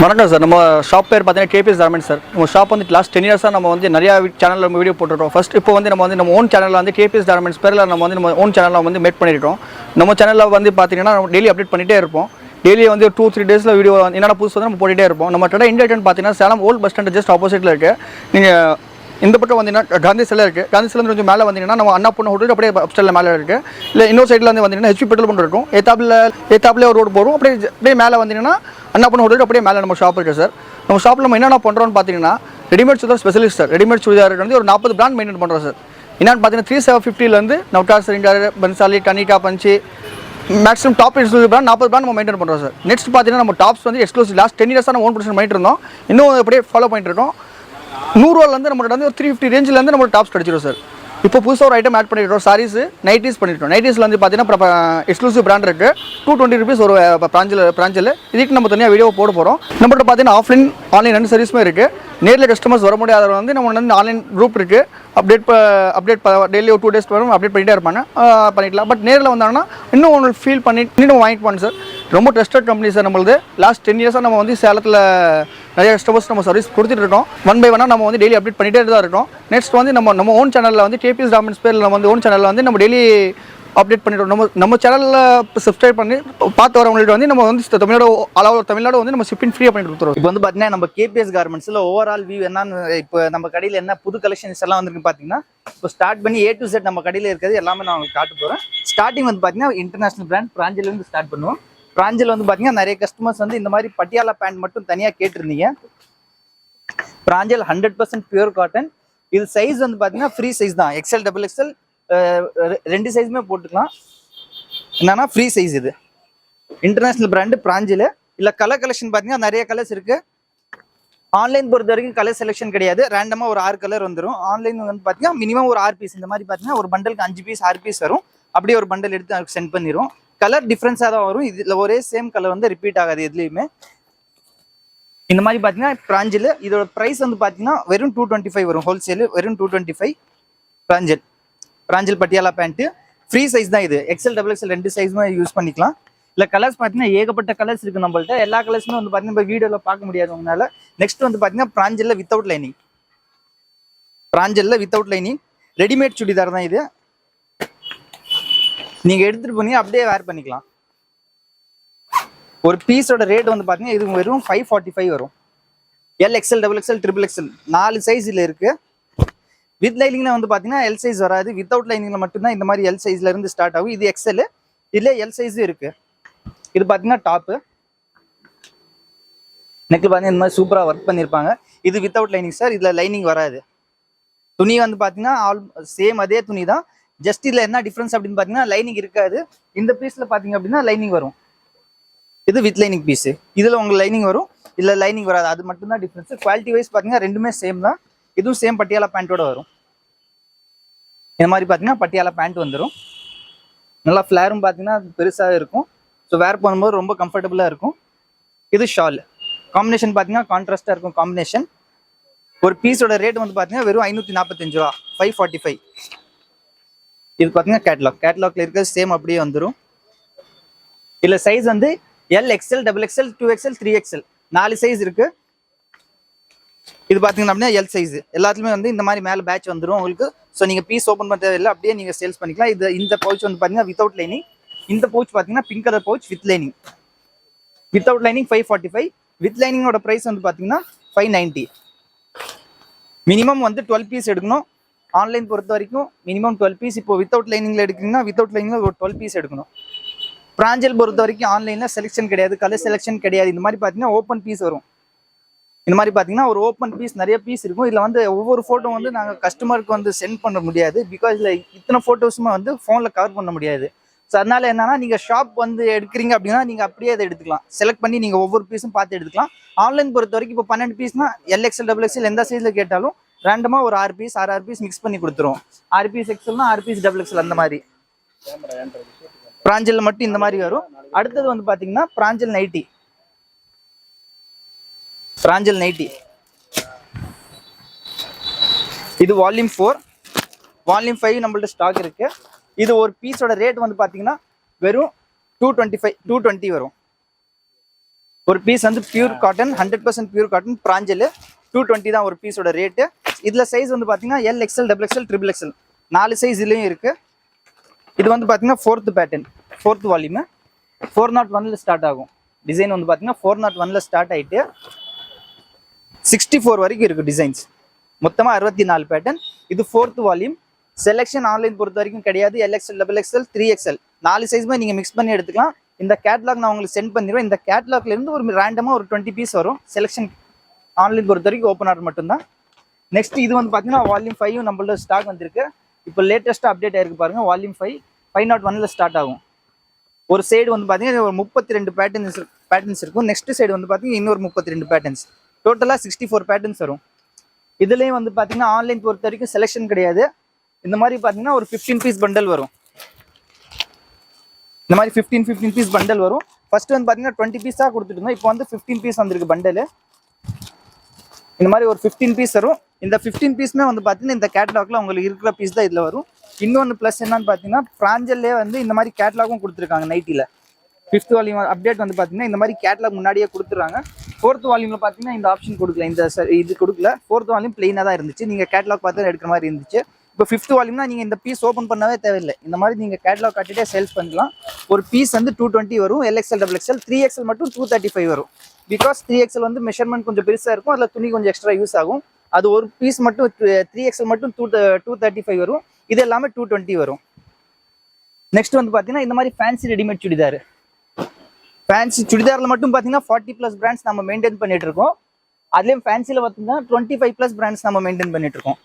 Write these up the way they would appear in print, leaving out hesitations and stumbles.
வணக்கம் சார். நம்ம ஷாப் பேர் பார்த்தீங்கன்னா கேபிஎஸ் கார்மெண்ட்ஸ் சார். நம்ம ஷாப் வந்து லாஸ்ட் 10 இயர்ஸாக நம்ம வந்து நிறையா சேனலில் நம்ம வீடியோ போட்டுருக்கோம். ஃபஸ்ட் இப்போ வந்து நம்ம ஓன் சேனலில் வந்து கேபிஎஸ் கார்மெண்ட்ஸ் பேரில் நம்ம ஓன் சேனலில் வந்து மேட் பண்ணியிருக்கோம். நம்ம சேனலில் வந்து பார்த்தீங்கன்னா நம்ம டெய்லி அப்டேட் பண்ணிகிட்டே இருப்போம். டெய்லி வந்து 2-3 டேஸில் வீடியோ என்னென்ன புதுசு வந்து நம்ம போட்டுகிட்டே இருப்போம். நம்ம கடை இண்டியன் பார்த்தீங்கன்னா Salem old bus stand just ஆப்போசிட்டில் இருக்குது. நீங்கள் இந்த பக்கம் வந்தீங்கன்னா காந்தி சிலை இருக்குது. காந்தி சிலை கொஞ்சம் மேலே வந்தீங்கன்னா நம்ம அண்ணா பொண்ணு ஹோட்டல் அப்படியே அப்ஸ்டலில் மேலே இருக்குது. இல்லை இன்னொரு சைடில் வந்து வந்தீங்கன்னா ஹெச்பி பெட்ரோல் பங்க் இருக்கும். ஏத்தாப்பில் ஒரு ரோடு போடும். அப்படியே மேலே வந்தீங்கன்னா அண்ணா பொண்ணு ஹோட்டல் அப்படியே மேலே நம்ம ஷாப் இருக்குது சார். நம்ம ஷாப்பில் நம்ம என்னென்ன பண்ணுறோம்னு பார்த்தீங்கன்னா readymade churidar specialist sir. Readymade churidar வந்து ஒரு 40 பிராண்ட் மெயின்டைன் பண்ணுறோம் சார். என்னென்னு பார்த்தீங்கன்னா 3750 நவ்டார், சிலிண்டர், பன்சாலி, டனிகா, பஞ்சி maximum top exclusive brand 40 brand நம்ம மெயின்டைன் பண்ணுறோம் சார். நெக்ஸ்ட் பார்த்தீங்கன்னா நம்ம டாப்ஸ் வந்து எக்ஸ்க்ளூசிவ் லாஸ்ட் 10 இயர்ஸாக நம்ம 1% மைண்ட் இருந்தோம். இன்னும் அப்படியே ஃபாலோ பண்ணிட்டு இருக்கோம். 100 ரூபாலேருந்து நம்மகிட்ட வந்து ஒரு 350 ரேஞ்சிலேருந்து நம்ம டாப்ஸ் கிடச்சிடும் சார். இப்போ புதுசாக ஒரு ஐட்டம் ஆட் பண்ணிக்கிறோம். சாரீஸ் நைட்டிஸ் பண்ணிட்டோம். நைட்டிஸில் வந்து பார்த்தீங்கன்னா எக்ஸ்க்ளூசிவ் பிராண்ட் இருக்குது. 220 rupees ஒரு பிராஞ்சில். இதுக்கு நம்ம தனியாக வீடியோ போட போகிறோம். நம்மகிட்ட பார்த்தீங்கன்னா ஆன்லைன் 2 சர்வீஸுமே இருக்குது. நேரில் கஸ்டமர்ஸ் வர முடியாதவங்க வந்து நம்ம வந்து ஆன்லைன் குரூப் இருக்குது. அப்டேட் டெய்லி ஒரு 2 days வரும் அப்டேட் பண்ணிகிட்டே இருப்பாங்க, பண்ணிக்கலாம். பட் நேரில் வந்தாங்கன்னா இன்னும் உங்களுக்கு ஃபீல் பண்ணி இன்னும் வாங்கிப்பாங்க சார். ரொம்ப ட்ரஸ்டட் கம்பெனி சார். நம்மளது லாஸ்ட் 10 இயர்ஸாக நம்ம வந்து சேலத்தில் நிறைய கஸ்டமர்ஸ் நம்ம சர்வீஸ் கொடுத்துட்டு இருக்கோம். 1 by 1 நம்ம வந்து டெய்லி அப்டேட் பண்ணிகிட்டே தான் இருக்கோம். நெக்ஸ்ட் வந்து நம்ம ஓன் சேனலில் வந்து கேபிஎஸ் கார்மெண்ட்ஸ் பேரில் நம்ம வந்து ஓன் சேனலில் வந்து நம்ம டெய்லி அப்டேட் பண்ணிடுறோம். நம்ம சேனலில் சப்ஸ்கிரைப் பண்ணி பார்த்து வரவங்கள்ட்ட வந்து நம்ம வந்து தமிழ்நாடு வந்து நம்ம ஷிப்பிங் ஃப்ரீயாக பண்ணி கொடுத்துருவோம். இப்போ வந்து பார்த்தீங்கன்னா நம்ம கேபிஎஸ் கார்மெண்ட்ஸில் ஓவரால் வியூ என்னன்னு இப்போ நம்ம கடையில் என்ன புது கலெக்ஷன்ஸ் எல்லாம் வந்துருக்கு பார்த்தீங்கன்னா இப்போ ஸ்டார்ட் பண்ணி A to Z நம்ம கடையில் இருக்கிறது எல்லாமே நான் உங்களுக்கு காட்ட போகிறேன். ஸ்டார்டிங் வந்து பார்த்தீங்கன்னா இன்டர்நேஷனல் பிராண்ட் பிராஞ்சிலேருந்து ஸ்டார்ட் பண்ணுவோம். பிராஞ்சில் வந்து பார்த்தீங்கன்னா நிறைய கஸ்டமர்ஸ் வந்து இந்த மாதிரி பட்டியாலா பேண்ட் மட்டும் தனியாக கேட்டிருந்தீங்க. பிராஞ்சில் 100% பியூர் காட்டன். இது சைஸ் வந்து பார்த்தீங்கன்னா ஃப்ரீ சைஸ் தான். XL, XXL 2 சைஸுமே போட்டுக்கலாம். என்னன்னா ஃப்ரீ சைஸ். இது இன்டர்நேஷனல் பிராண்டு பிராஞ்சில். இல்லை கலர் கலெக்ஷன் பார்த்தீங்கன்னா நிறைய கலர்ஸ் இருக்குது. ஆன்லைன் பொறுத்த வரைக்கும் கலர் செலெக்ஷன் கிடையாது. ரேண்டமாக ஒரு 6 கலர் வந்துடும். ஆன்லைன் வந்து பார்த்தீங்கன்னா மினிமம் ஒரு 6 பீஸ். இந்த மாதிரி பார்த்தீங்கன்னா ஒரு பண்டலுக்கு 5 பீஸ் 6 பீஸ் வரும். அப்படியே ஒரு பண்டல் எடுத்து சென்ட் பண்ணிடும். கலர் டிஃப்ரென்ஸாக தான் வரும். இதில் ஒரே சேம் கலர் வந்து ரிப்பீட் ஆகாது எதுலேயுமே. இந்த மாதிரி பார்த்தீங்கன்னா பிராஞ்சில் இதோட ப்ரைஸ் வந்து பார்த்தீங்கன்னா வெறும் 225 வரும். ஹோல்சேல் வெறும் 225. பிராஞ்சில் பட்டியாலா பேண்ட்டு ஃப்ரீ சைஸ் தான். இது XL, XXL 2 சைஸுமே யூஸ் பண்ணிக்கலாம். இல்லை கலர்ஸ் பார்த்தீங்கன்னா ஏகப்பட்ட கலர்ஸ் இருக்குது நம்மள்ட்ட. எல்லா கலர்ஸுமே வந்து பார்த்தீங்கன்னா இப்போ வீடியோவில் பார்க்க முடியாதவங்கனால நெக்ஸ்ட் வந்து பார்த்தீங்கன்னா பிராஞ்சில் வித்தவுட் லைனிங். பிராஞ்சில் வித்தவுட் லைனிங் ரெடிமேட் சுடிதார் தான் இது. நீங்கள் எடுத்துகிட்டு போனீங்க அப்படியே வேர் பண்ணிக்கலாம். ஒரு பீஸோட ரேட் வந்து பார்த்தீங்கன்னா இது வெறும் 545 வரும். L, XL, XXL, XXL 4 சைஸில் இருக்குது. வித் லைனிங்கில் வந்து பார்த்தீங்கன்னா L சைஸ் வராது. வித்தவுட் லைனிங்கில் மட்டும்தான் இந்த மாதிரி L சைஸ்ல இருந்து ஸ்டார்ட் ஆகும். இது XL. இதில் L சைஸும் இருக்குது. இது பார்த்தீங்கன்னா டாப்பு. நெக்கில் பார்த்தீங்கன்னா இந்த மாதிரி சூப்பராக ஒர்க் பண்ணியிருப்பாங்க. இது வித்தவுட் லைனிங் சார். இதில் லைனிங் வராது. துணி வந்து பார்த்தீங்கன்னா சேம் அதே துணி தான். ஜஸ்ட் இதில் என்ன டிஃப்ரென்ஸ் அப்படின்னு பார்த்தீங்கன்னா லைனிங் இருக்காது. இந்த பீஸில் பார்த்தீங்க அப்படின்னா லைனிங் வரும். இது வித் லைனிங் பீஸு. இதில் உங்களுக்கு லைனிங் வரும், இல்லை லைனிங் வராது. அது மட்டும்தான் டிஃப்ரென்ஸ். குவாலிட்டி வைஸ் பார்த்தீங்கன்னா ரெண்டுமே சேம் தான். இதுவும் சேம் பட்டியாலா பேண்ட்டோட வரும். இந்த மாதிரி பார்த்தீங்கன்னா பட்டியாலா பேண்ட் வந்துடும். நல்லா ஃப்ளேரும் பார்த்தீங்கன்னா பெருசாக இருக்கும். ஸோ வேர் பண்ணும்போது ரொம்ப கம்ஃபர்டபுளாக இருக்கும். இது ஷால் காம்பினேஷன் பார்த்தீங்கன்னா கான்ட்ராஸ்டாக இருக்கும் காம்பினேஷன். ஒரு பீஸோட ரேட் வந்து பார்த்தீங்கன்னா வெறும் 545 ரூபா. 545. இது பார்த்தீங்கன்னா கேட்லாக்ல இருக்கிறது சேம் அப்படியே வந்துடும். இல்லை சைஸ் வந்து L, XL, XXL, 2XL, 3XL 4 size இருக்கு. இது பார்த்தீங்கன்னா அப்படின்னா L சைஸ் எல்லாத்துலேயுமே வந்து இந்த மாதிரி மேலே பேட்ச் வந்துடும் உங்களுக்கு. ஸோ நீங்கள் பீஸ் ஓப்பன் பண்ண தேவையில்லை, அப்படியே நீங்கள் சேல்ஸ் பண்ணிக்கலாம். இந்த பவுச் வந்து பார்த்தீங்கன்னா வித்தவுட் லைனிங். இந்த பவுச் பார்த்தீங்கன்னா pink colour pouch with lining. Without lining 545. With லைனிங்கோட ப்ரைஸ் வந்து பார்த்தீங்கன்னா 590. மினிமம் வந்து 12 பீஸ் எடுக்கணும். ஆன்லைன் பொறுத்த வரைக்கும் மினிமம் 12 பீஸ். இப்போ வித்தவுட் லைனிங்கில் எடுக்கிறீங்கன்னா வித்தவுட் லைனிங்கில் ஒரு 12 பீஸ் எடுக்கணும். பிராஞ்சில் பொறுத்த வரைக்கும் ஆன்லைனில் செலெக்ஷன் கிடையாது, கலர் செலெக்ஷன் கிடையாது. இந்த மாதிரி பார்த்தீங்கன்னா ஓப்பன் பீஸ் வரும். இந்த மாதிரி பார்த்தீங்கன்னா ஒரு ஓப்பன் பீஸ் நிறைய பீஸ் இருக்கும். இதில் வந்து ஒவ்வொரு ஃபோட்டோ வந்து நாங்கள் கஸ்டமருக்கு வந்து சென்ட் பண்ண முடியாது. பிகாஸ் இதில் இத்தனை ஃபோட்டோஸுமே வந்து ஃபோனில் கவர் பண்ண முடியாது. ஸோ அதனால என்னன்னா நீங்கள் ஷாப் வந்து எடுக்கிறீங்க அப்படின்னா நீங்கள் அப்படியே அதை எடுத்துக்கலாம். செலக்ட் பண்ணி நீங்கள் ஒவ்வொரு பீஸும் பார்த்து எடுத்துக்கலாம். ஆன்லைன் பொறுத்த வரைக்கும் இப்போ 12 பீஸ்னா L, XL, XXL எந்த சைஸில் கேட்டாலும் ரேண்டமாக ஒரு 6 பீஸ் 6 பீஸ் மிக்ஸ் பண்ணி கொடுத்துருவோம். 6 பீஸ் XLனா 6 பீஸ் XXL அந்த மாதிரி. பிராஞ்சில் மட்டும் இந்த மாதிரி வரும். அடுத்தது வந்து பார்த்தீங்கன்னா பிராஞ்சில் நைட்டி. பிராஞ்சில் நைட்டி இது வால்யூம் 4. வால்யூம் 5 நம்மள்ட்ட ஸ்டாக் இருக்கு. இது ஒரு பீஸோட ரேட் வந்து பார்த்தீங்கன்னா வெறும் 220 வரும். ஒரு பீஸ் வந்து பியூர் காட்டன் 100% பியூர் காட்டன் பிராஞ்சல் 220 தான் ஒரு பீஸோட ரேட்டு. இதில் சைஸ் வந்து பார்த்தீங்கன்னா LXL, XXL, XXL 4 சைஸ் இதுலேயும் இருக்குது. இது வந்து பார்த்தீங்கன்னா 4th pattern, 4th volume 401 start ஆகும். டிசைன் வந்து பார்த்தீங்கன்னா 401 ஸ்டார்ட் ஆகிட்டு 64 வரைக்கும் இருக்குது டிசைன்ஸ். மொத்தமாக 64 பேட்டர்ன். இது 4th வால்யூம். செலெக்ஷன் ஆன்லைன் பொறுத்த வரைக்கும் கிடையாது. LXL, XXL, 3XL 4 சைஸுமே நீங்கள் மிக்ஸ் பண்ணி எடுத்துக்கலாம். இந்த கேட்லாக் நான் உங்களுக்கு சென்ட் பண்ணிடுவேன். இந்த கேட்லாக்லேருந்து ஒரு ரேண்டமாக ஒரு 20 பீஸ் வரும். செலெக்ஷன் ஆன்லைன் பொறுத்த வரைக்கும் ஓப்பன் ஆர்டர் மட்டும்தான். நெக்ஸ்ட் இது வந்து பார்த்தீங்கன்னா வால்யூம் 5 நம்மள்ட்ட ஸ்டாக் வந்திருக்கு. இப்போ லேட்டஸ்ட்டாக அப்டேட் ஆயிருக்கு பாருங்க. வால்யூம் 5 501 ஸ்டார்ட் ஆகும். ஒரு சைடு வந்து பார்த்தீங்கன்னா ஒரு 32 பேட்டர்ன்ஸ் இருக்கும். நெக்ஸ்ட் சைடு வந்து பார்த்தீங்கன்னா இன்னொரு 32 பேட்டர்ன்ஸ். டோட்டலாக 64 பேட்டர்ன்ஸ் வரும். இதுலேயும் வந்து பார்த்தீங்கன்னா ஆன்லைன் பொறுத்த வரைக்கும் செலெக்ஷன் கிடையாது. இந்த மாதிரி பார்த்தீங்கன்னா ஒரு 15 பீஸ் பண்டல் வரும். இந்த மாதிரி 15 பீஸ் பண்டல் வரும். ஃபர்ஸ்ட் வந்து பார்த்தீங்கன்னா 20 பீஸாக கொடுத்துட்டு இருந்தோம். இப்போ வந்து 15 பீஸ் வந்திருக்கு பண்டல். இந்த மாதிரி ஒரு 15 பீஸ் வரும். இந்த 15 பீஸ்மே வந்து பார்த்தீங்கன்னா இந்த கேட்லாக்ல உங்களுக்கு இருக்கிற பீஸ் தான் இதில் வரும். இன்னொன்று ப்ளஸ் என்னன்னு பார்த்தீங்கன்னா பிராஞ்சல்லே வந்து இந்த மாதிரி கேட்லாகும் கொடுத்துருக்காங்க. நைட்டியில் 5th வால்யூம் அப்டேட் வந்து பார்த்தீங்கன்னா இந்த மாதிரி கேட்லாக் முன்னாடியே கொடுத்துறாங்க. 4th வால்யூமில் பார்த்தீங்கன்னா இந்த ஆப்ஷன் கொடுக்கல. இது கொடுக்கல. 4th வால்யூம் பிளெயினாக தான் இருந்துச்சு. நீங்கள் கேட்லாக் பார்த்து எடுக்கிற மாதிரி இருந்துச்சு. இப்போ 5th வால்யூம்னா நீங்கள் இந்த பீஸ் ஓப்பன் பண்ணவே தேவையில்லை. இந்த மாதிரி நீங்கள் கேட்லாக் காட்டிட்டே சேல்ஸ் பண்ணலாம். ஒரு பீஸ் வந்து 220 வரும். LXL, XXL, 3XL மட்டும் 235 வரும். பிகாஸ் 3XL வந்து மெஷர்மெண்ட் கொஞ்சம் பெருசாக இருக்கும். அதில் துணி கொஞ்சம் எக்ஸ்ட்ரா யூஸ் ஆகும். அது ஒரு பீஸ் மட்டும் 3XL மட்டும் 235 வரும். இது எல்லாமே 220 வரும். நெக்ஸ்ட் வந்து பார்த்தீங்கன்னா இந்த மாதிரி ஃபேன்சி ரெடிமேட் சுடிதார். ஃபேன்சி சுடிதாரில் மட்டும் பார்த்தீங்கன்னா 40+ பிராண்ட்ஸ் நம்ம மெயின்டைன் பண்ணிட்டு இருக்கோம். அதுலேயும் ஃபேன்சியில் பார்த்தீங்கன்னா 25+ பிராண்ட்ஸ் நம்ம மெயின்டைன் பண்ணிட்டு இருக்கோம்.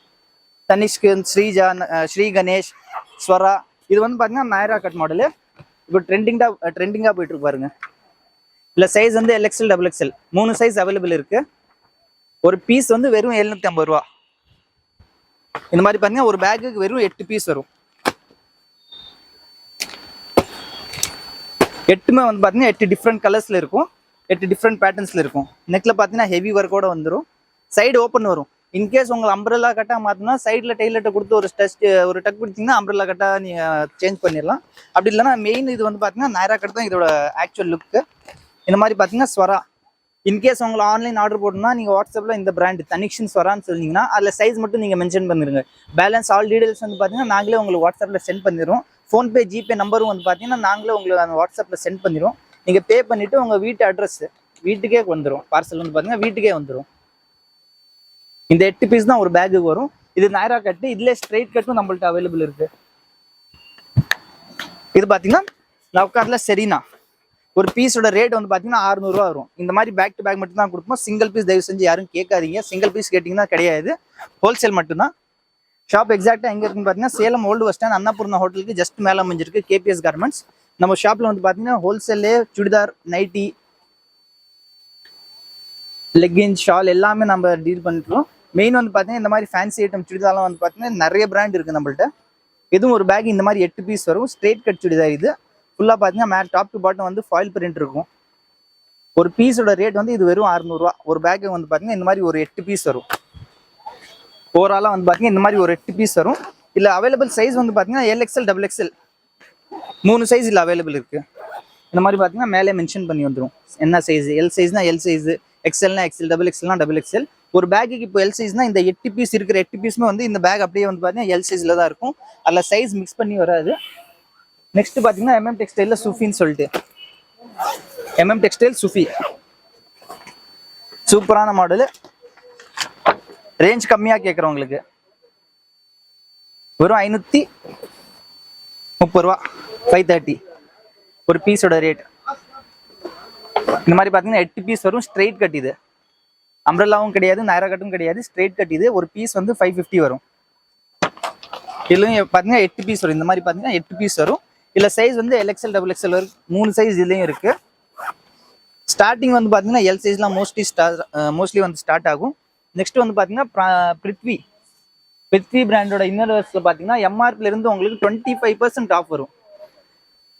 தனிஷ்க், ஸ்ரீஜா, ஸ்ரீ கணேஷ், ஸ்வரா. இது வந்து பார்த்தீங்கன்னா நாயரா கட் மாடலு. இப்போ ட்ரெண்டிங்காக போயிட்டு இருக்கு பாருங்க. இல்லை சைஸ் வந்து LXL, XXL 3 சைஸ் அவைலபிள் இருக்கு. ஒரு பீஸ் வந்து வெறும் 750 ரூபா. இந்த மாதிரி பார்த்தீங்கன்னா ஒரு பேக்குக்கு வெறும் 8 பீஸ் வரும். 8மே வந்து பார்த்தீங்கன்னா 8 டிஃப்ரெண்ட் கலர்ஸில் இருக்கும். 8 டிஃப்ரெண்ட் பேட்டர்ன்ஸில் இருக்கும். நெக்கில் பார்த்தீங்கன்னா ஹெவி ஒர்க்கோட வந்துடும். சைடு ஓப்பன் வரும். இன்கேஸ் உங்களை அம்ப்ரெல்லா கட்டாக மாற்றினா சைடில் டெய்லர்ட்டை கொடுத்து ஒரு டக் பிடிச்சிங்கன்னா அம்ப்ரெல்லா கட்டாக நீங்கள் சேஞ்ச் பண்ணிடலாம். அப்படி இல்லைன்னா மெயின் இது வந்து பார்த்தீங்கன்னா நாயரா கட் தான் இதோட ஆக்சுவல் லுக்கு. இந்த மாதிரி பார்த்தீங்கன்னா ஸ்வரா. இன்கேஸ் உங்களை ஆன்லைன் ஆர்டர் போட்டோம்னா நீங்கள் வாட்ஸ்அப்பில் இந்த பிராண்ட் தனிக்ஷன் ஸ்வரான்னு சொன்னீங்கன்னா அதில் சைஸ் மட்டும் நீங்கள் மென்ஷன் பண்ணிடுங்க. பேலன்ஸ் ஆல் டீடைல்ஸ் வந்து பார்த்தீங்கன்னா நாங்களே உங்களுக்கு வாட்ஸ்அப்பில் சென்ட் பண்ணிடுவோம். ஃபோன்பே, ஜிபே நம்பரும் வந்து பார்த்தீங்கன்னா நாங்களே உங்களுக்கு அந்த வாட்ஸ்அப்பில் சென்ட் பண்ணிடுவோம். நீங்கள் பே பண்ணிவிட்டு உங்கள் வீட்டு அட்ரஸ் வீட்டுக்கே வந்துடும். பார்சல் வந்து பார்த்தீங்கன்னா வீட்டுக்கே வந்துடும். இந்த 8 பீஸ் தான் ஒரு பேக்குக்கு வரும். இது நாயரா கட்டு. இதுல ஸ்ட்ரைட் கட்டும் நம்மள்ட்ட அவைலபிள் இருக்கு. இது பாத்தீங்கன்னா நவ்கார்ல செரீனா. ஒரு பீஸோட ரேட் வந்து பாத்தீங்கன்னா 600 ரூபா வரும். இந்த மாதிரி பேக் டு பேக் மட்டும் தான் கொடுப்போம். சிங்கிள் பீஸ் தயவு செஞ்சு யாரும் கேட்காதீங்க. சிங்கிள் பீஸ் கேட்டிங்கன்னா கிடையாது. ஹோல்சேல் மட்டும்தான். ஷாப் எக்ஸாக்டா எங்க இருக்குன்னு பாத்தீங்கன்னா Salem old bus stand Annapoorna ஹோட்டலுக்கு ஜஸ்ட் மேல அமைஞ்சிருக்கு KPS கார்மெண்ட்ஸ். நம்ம ஷாப்ல வந்து பாத்தீங்கன்னா ஹோல்சேல்லே சுடிதார், நைட்டி, லெகின்ஸ், ஷால் எல்லாமே நம்ம டீல் பண்ணிட்டுருக்கோம். மெயின் வந்து பார்த்தீங்கன்னா இந்த மாதிரி ஃபேன்சி ஐட்டம் சுடிதார்லாம் வந்து பார்த்தீங்கன்னா நிறைய பிராண்ட் இருக்குது நம்மள்ட்ட. எதுவும் ஒரு பேக் இந்த மாதிரி 8 பீஸ் வரும். Straight cut churidar. இது ஃபுல்லாக பார்த்தீங்கன்னா மேலே டாப் டு பாட்டம் வந்து ஃபாயில் பிரிண்ட் இருக்கும். ஒரு பீஸோட ரேட் வந்து இது வெறும் 600 ரூபா. ஒரு பேக்கு வந்து பார்த்தீங்கன்னா இந்த மாதிரி ஒரு 8 பீஸ் வரும். ஓவராலாக வந்து பார்த்தீங்கன்னா இந்த மாதிரி ஒரு 8 பீஸ் வரும். இல்லை அவைலபிள் சைஸ் வந்து பார்த்தீங்கன்னா LXL, XXL 3 சைஸ் இல்லை அவைலபிள் இருக்குது. இந்த மாதிரி பார்த்தீங்கன்னா மேலே மென்ஷன் பண்ணி வந்துடும் என்ன சைஸ். எல் சைஸ்னா எல் சைஸ், XLனா XL, XXLனா XXL. ஒரு பேக்குக்கு இப்போ எல் சைஸ்னா இந்த 8 பீஸ் இருக்கிற 8 பீஸுமே வந்து இந்த பேக் அப்படியே வந்து பார்த்தீங்கன்னா எல் சைஸில் தான் இருக்கும். அதில் சைஸ் மிக்ஸ் பண்ணி வராது. நெக்ஸ்ட் பார்த்தீங்கன்னா MM டெக்ஸ்டைலில் சுஃபின்னு சொல்லிட்டு MM டெக்ஸ்டைல் சுஃபி சூப்பரான மாடலு. ரேஞ்ச் கம்மியாக கேட்குறவங்களுக்கு வெறும் 530 ரூபா, 530 ஒரு பீஸோட ரேட். இந்த மாதிரி பார்த்தீங்கன்னா 8 பீஸ் வரும். Straight cut. இது அம்ப்ரெல்லாவும் கிடையாது, நாயரா கட்டும் கிடையாது. Straight cut. இது ஒரு பீஸ் வந்து 550 வரும். இதுலையும் பார்த்தீங்கன்னா 8 பீஸ் வரும். இந்த மாதிரி பார்த்தீங்கன்னா 8 பீஸ் வரும். இல்லை சைஸ் வந்து LXL, XXL வரும். 3 சைஸ் இதுலேயும் இருக்கு. ஸ்டார்டிங் வந்து பார்த்தீங்கன்னா எல் சைஸ்லாம் மோஸ்ட்லி வந்து ஸ்டார்ட் ஆகும். நெக்ஸ்ட் வந்து பார்த்தீங்கன்னா பிருத்வி பிராண்டோட இன்னர் வேர்ஸில் பார்த்தீங்கன்னா MRPலேருந்து உங்களுக்கு 25% ஆஃப் வரும்.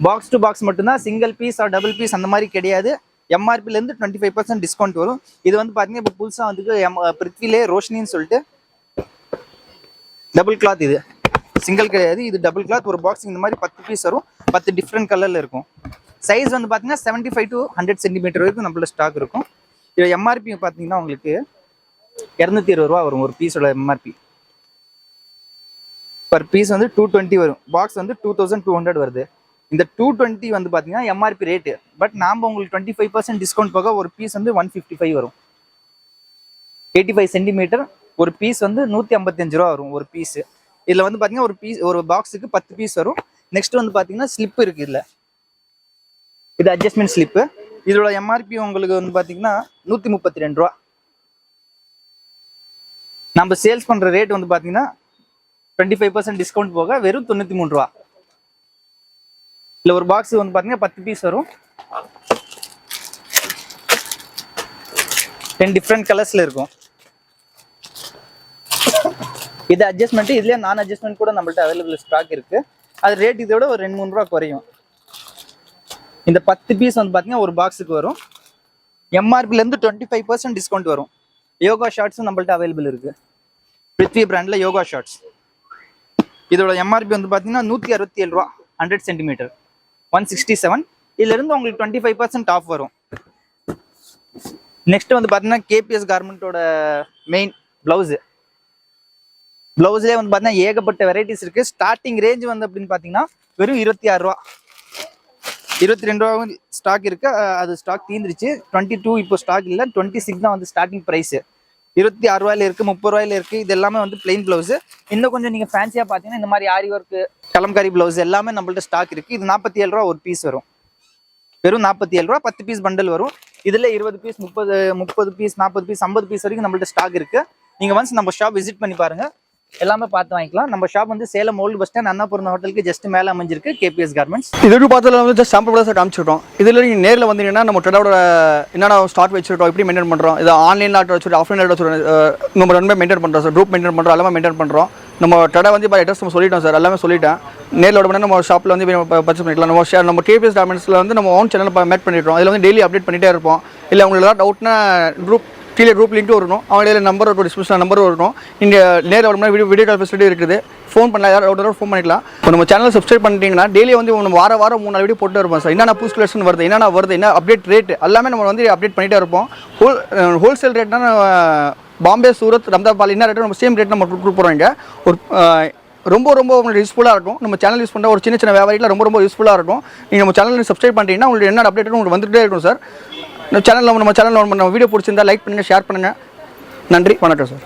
பாக்ஸ் டு பாக்ஸ் மட்டும்தான். Single piece or double piece அந்த மாதிரி கிடையாது. MRPலேருந்து 25% டிஸ்கவுண்ட் வரும். இது வந்து பார்த்தீங்கன்னா இப்போ புதுசாக வந்து பிருத்விலே ரோஷினின்னு சொல்லிட்டு டபுள் கிளாத். இது சிங்கிள் கிடையாது, இது டபுள் கிளாத். ஒரு பாக்ஸ் இந்த மாதிரி 10 பீஸ் வரும். 10 டிஃப்ரெண்ட் கலரில் இருக்கும். சைஸ் வந்து பார்த்தீங்கன்னா 75 to 100 சென்டிமீட்டர் வரைக்கும் நம்மளோட ஸ்டாக் இருக்கும். இது எம்ஆர்பி பார்த்தீங்கன்னா உங்களுக்கு 220 ரூபா வரும் ஒரு பீஸோட எம்ஆர்பி. பர் பீஸ் வந்து 220 வரும். பாக்ஸ் வந்து 2200 வருது. இந்த 220 வந்து பார்த்தீங்கன்னா எம்ஆர்பி ரேட்டு. பட் நாம் உங்களுக்கு 25% டிஸ்கவுண்ட் போக ஒரு பீஸ் வந்து 155 வரும். 85 சென்டிமீட்டர் ஒரு பீஸ் வந்து 155 ரூபா வரும் ஒரு பீஸு. இதில் வந்து பார்த்தீங்கன்னா ஒரு பாக்ஸுக்கு 10 பீஸ் வரும். நெக்ஸ்ட் வந்து பார்த்தீங்கன்னா ஸ்லிப் இருக்குது இதில். இது அட்ஜஸ்ட்மெண்ட் ஸ்லிப்பு. இதோட எம்ஆர்பி உங்களுக்கு வந்து பார்த்தீங்கன்னா 132 ரூபா. நம்ம சேல்ஸ் பண்ணுற ரேட் வந்து பார்த்தீங்கன்னா 25% டிஸ்கவுண்ட் போக வெறும் 93 ரூபா. இல்லை ஒரு பாக்ஸ் வந்து பார்த்தீங்கன்னா 10 பீஸ் வரும். 10 டிஃப்ரெண்ட் கலர்ஸில் இருக்கும். இது அட்ஜஸ்ட்மெண்ட். இதுலேயே நான் அட்ஜஸ்ட்மெண்ட் கூட நம்மள்ட்ட அவைலபிள் ஸ்டாக் இருக்குது. அது ரேட் இதோட ஒரு 2-3 ரூபா குறையும். இந்த 10 பீஸ் வந்து பார்த்தீங்கன்னா ஒரு பாக்ஸுக்கு வரும். எம்ஆர்பிலேருந்து 25% டிஸ்கவுண்ட் வரும். யோகா ஷார்ட்ஸும் நம்மள்ட்ட அவைலபிள் இருக்குது. பிருத்வி பிராண்டில் யோகா ஷார்ட்ஸ். இதோட எம்ஆர்பி வந்து பார்த்தீங்கன்னா 167 ரூபா 100 சென்டிமீட்டர் 167. இதுலேருந்து உங்களுக்கு 25% ஆஃப் வரும். நெக்ஸ்ட் வந்து பார்த்தீங்கன்னா கேபிஎஸ் கார்மெண்ட்டோட மெயின் ப்ளவுஸ்லேயே வந்து பார்த்தீங்கன்னா ஏகப்பட்ட வெரைட்டிஸ் இருக்குது. ஸ்டார்டிங் ரேஞ்ச் வந்து அப்படின்னு பார்த்தீங்கன்னா வெறும் 26 ரூபா 22 ரூபா ஸ்டாக் இருக்குது. அது ஸ்டாக் தீந்துருச்சு. 22 இப்போ ஸ்டாக் இல்லை. 26 தான் வந்து ஸ்டார்டிங் ப்ரைஸு. 26 ரூபாயில இருக்குது, 30 ரூபாயில இருக்குது. இது எல்லாமே வந்து பிளெயின் ப்ளவுஸு. இன்னும் கொஞ்சம் நீங்கள் ஃபேன்சியாக பார்த்தீங்கன்னா இந்த மாதிரி ஆரி ஒர்க்கு கலம்காரி ப்ளவுஸ் எல்லாமே நம்மள்ட்ட ஸ்டாக் இருக்குது. இது 47 ரூபா ஒரு பீஸ் வரும். வெறும் 47 ரூபா 10 பீஸ் பண்டல் வரும். இதில் 20 பீஸ் 30 பீஸ் 40 பீஸ் 50 பீஸ் வரைக்கும் நம்மள்ட்ட ஸ்டாக் இருக்குது. நீங்கள் ஒன்ஸ் நம்ம ஷாப் விசிட் பண்ணி பாருங்கள், எல்லாமே பார்த்து வாங்கிக்கலாம். நம்ம ஷாப் வந்து Salem old bus stand Annapuram ஹோட்டலுக்கு ஜஸ்ட் மேலே அமைஞ்சிருக்கு கேபிஎஸ் கார்மெண்ட்ஸ். இது பார்த்ததுல வந்து ஜஸ்ட் சாம்பிள் தான் காமிச்சிட்டோம். இதில் நீங்கள் நேரில் வந்தீங்கன்னா நம்ம ட்ரெண்டோட என்னென்ன ஸ்டாக் வச்சுருக்கோம், எப்படி மெயின்டைன் பண்ணுறோம், இது ஆன்லைனில் ஆர்டர் வச்சுருக்கோம், ஆஃப்லைன் ஆர்டர் வச்சுருக்கோம், நம்ம ரெண்டுமே மெயின்டைன் பண்ணுறோம் சார். குரூப் மெயின்டைன் பண்ணுறோம், எல்லாமே மெயின்டைன் பண்ணுறோம். நம்ம கடை வந்து இப்போ அட்ரஸ் நம்ம சொல்லிட்டோம் சார், எல்லாமே சொல்லிட்டேன். நேரில் விட நம்ம ஷாப்பில் வந்து பர்ச்சேஸ் பண்ணிக்கலாம். நம்ம கேபிஎஸ் கார்மெண்ட்ஸில் வந்து நம்ம ஓன் சேனல் மேட் பண்ணிடுறோம். இதில் வந்து டெய்லி அப்டேட் பண்ணிகிட்டே இருப்போம். இல்லை உங்களுக்கு ஏதாவது டவுட்னா கீழே குரூப் லிங்க் வரணும், அவங்களே நம்பர் இருக்கும், டிஸ்கிரிப்ஷன் நம்பர் வரணும். இங்கே நேரில் வரணும், வீடியோ கால் ஃபெசிலிட்டி இருக்குது. ஃபோன் பண்ணலாம், யாரும் டவுட் ஃபோன் பண்ணிக்கலாம். இப்போ நம்ம சேனல் சப்ஸ்கிரைப் பண்ணிட்டீங்கன்னா டெய்லி வந்து நம்ம வாரம் 3-4 வீடியோ போட்டு இருப்போம் சார். என்னென்ன புது கலெக்ஷன் வருது, என்ன அப்டேட் ரேட் எல்லாமே நம்ம வந்து அப்டேட் பண்ணிகிட்டே இருப்போம். ஹோல்சேல் ரேட்னா பாம்பே, சூரத், ரம்தாபால் என்ன ரேட்டு நம்ம சேம் ரேட் நம்ம கொடுக்குறோம். இங்கே ஒரு ரொம்ப உங்களுக்கு யூஸ்ஃபுல்லாக இருக்கும். நம்ம சேனல் யூஸ் பண்ணுற ஒரு சின்ன வியாபாரியில் ரொம்ப யூஸ்ஃபுல்லாக இருக்கும். நீங்கள் நம்ம சேனல் சப்ஸ்கிரைப் பண்ணிட்டீங்கன்னா உங்களுக்கு என்ன அப்டேட் உங்களுக்கு வந்துகிட்டே இருக்கும் சார். நம்ம சேனலில் வீடியோ பிடிச்சிருந்தா லைக் பண்ணுங்கள், ஷேர் பண்ணுங்கள். நன்றி, வணக்கம் சார்.